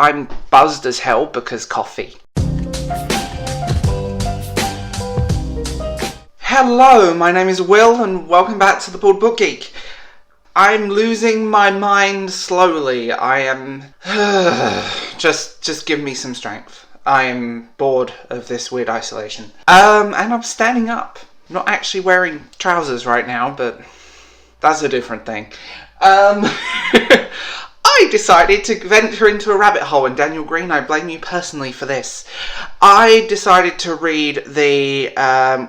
I'm buzzed as hell because coffee. Hello, my name is Will and welcome back to the Bored Book Geek. I'm losing my mind slowly. I am... just give me some strength. I am bored of this weird isolation. And I'm standing up. I'm not actually wearing trousers right now, but that's a different thing. I decided to venture into a rabbit hole, and Daniel Green, I blame you personally for this. I decided to read the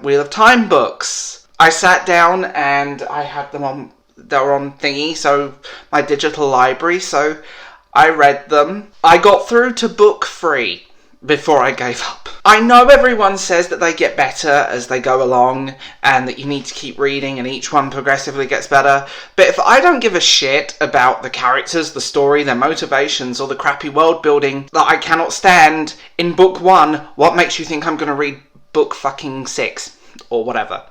Wheel of Time books. I sat down and I had them on, they were on thingy, so my digital library, so I read them. I got through to book 3 before I gave up. I know everyone says that they get better as they go along and that you need to keep reading and each one progressively gets better, but if I don't give a shit about the characters, the story, their motivations, or the crappy world building that I cannot stand in book 1, what makes you think I'm going to read book fucking 6 or whatever?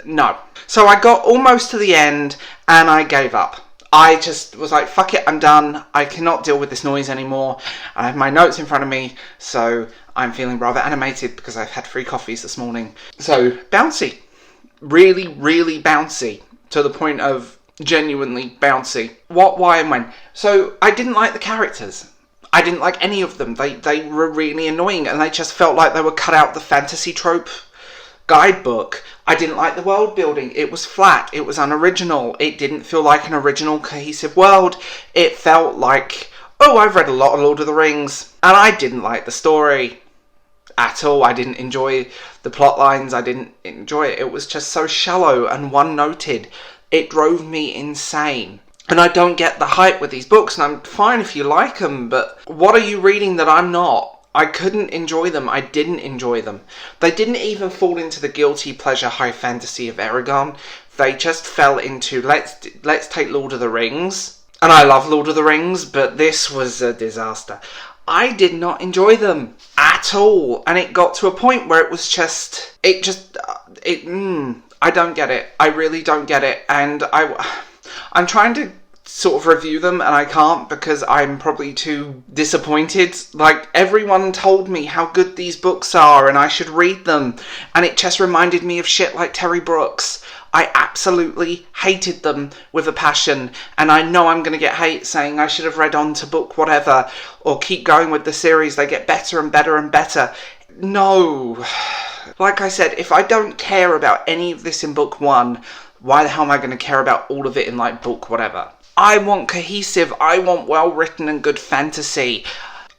No. So I got almost to the end and I gave up. I just was like, fuck it, I'm done. I cannot deal with this noise anymore. I have my notes in front of me, so I'm feeling rather animated because I've had 3 coffees this morning. So, bouncy. Really, really bouncy. To the point of genuinely bouncy. What, why, and when. So, I didn't like the characters. I didn't like any of them. They were really annoying, and they just felt like they were cut out the fantasy trope guidebook. I didn't like the world building. It was flat. It was unoriginal. It didn't feel like an original, cohesive world. It felt like, oh, I've read a lot of Lord of the Rings, and I didn't like the story at all. I didn't enjoy the plot lines. I didn't enjoy it. It was just so shallow and one-noted. It drove me insane. And I don't get the hype with these books, and I'm fine if you like them, but what are you reading that I'm not? I couldn't enjoy them. I didn't enjoy them. They didn't even fall into the guilty pleasure high fantasy of Aragon. They just fell into, let's take Lord of the Rings. And I love Lord of the Rings, but this was a disaster. I did not enjoy them at all. And it got to a point where it was just, I don't get it. I really don't get it. And I'm trying to sort of review them and I can't because I'm probably too disappointed. Like, everyone told me how good these books are and I should read them, and it just reminded me of shit like Terry Brooks. I absolutely hated them with a passion, and I know I'm going to get hate saying I should have read on to book whatever or keep going with the series. They get better and better and better. No. Like I said, if I don't care about any of this in book 1, why the hell am I going to care about all of it in like book whatever? I want cohesive, I want well-written and good fantasy.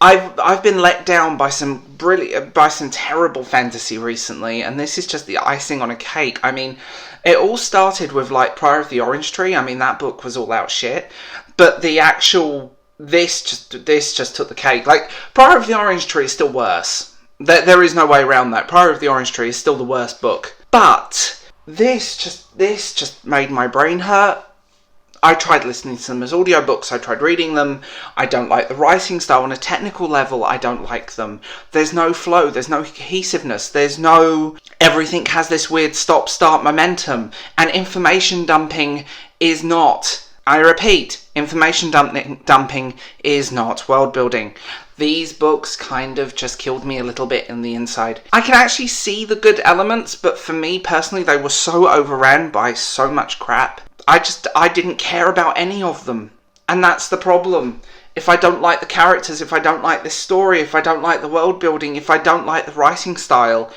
I've been let down by some terrible fantasy recently, and this is just the icing on a cake. I mean, it all started with like Prior of the Orange Tree. I mean, that book was all out shit, but the actual this just took the cake. Like, Prior of the Orange Tree is still worse. There is no way around that. Prior of the Orange Tree is still the worst book, but this just made my brain hurt. I tried listening to them as audiobooks, I tried reading them. I don't like the writing style on a technical level. I don't like them. There's no flow, there's no cohesiveness, everything has this weird stop-start momentum, and information dumping is not, I repeat, information dumping is not world building. These books kind of just killed me a little bit in the inside. I can actually see the good elements, but for me personally, they were so overran by so much crap. I didn't care about any of them. And that's the problem. If I don't like the characters, if I don't like this story, if I don't like the world building, if I don't like the writing style,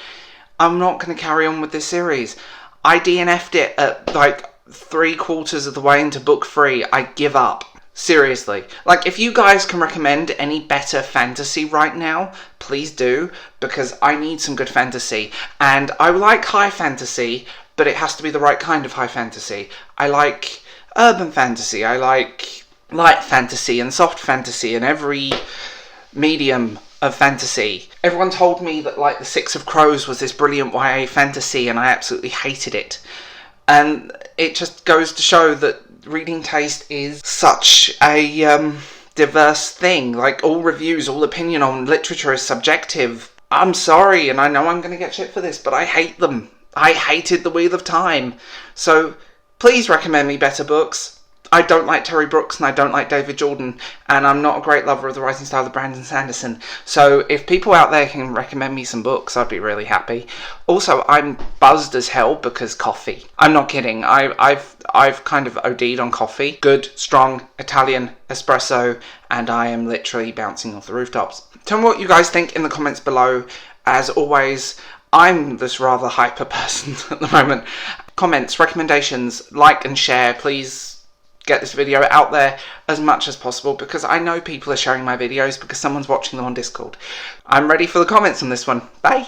I'm not going to carry on with this series. I DNF'd it at like 3/4 of the way into book 3. I give up. Seriously. Like, if you guys can recommend any better fantasy right now, please do, because I need some good fantasy. And I like high fantasy, but it has to be the right kind of high fantasy. I like urban fantasy. I like light fantasy and soft fantasy and every medium of fantasy. Everyone told me that, like, The Six of Crows was this brilliant YA fantasy, and I absolutely hated it. And it just goes to show that reading taste is such a diverse thing. Like, all reviews, all opinion on literature is subjective. I'm sorry, and I know I'm going to get shit for this, but I hate them. I hated The Wheel of Time. So, please recommend me better books. I don't like Terry Brooks and I don't like David Jordan, and I'm not a great lover of the writing style of Brandon Sanderson. So if people out there can recommend me some books, I'd be really happy. Also, I'm buzzed as hell because coffee. I'm not kidding. I've kind of OD'd on coffee. Good, strong, Italian espresso, and I am literally bouncing off the rooftops. Tell me what you guys think in the comments below. As always, I'm this rather hyper person at the moment. Comments, recommendations, like and share. Please get this video out there as much as possible, because I know people are sharing my videos because someone's watching them on Discord. I'm ready for the comments on this one. Bye!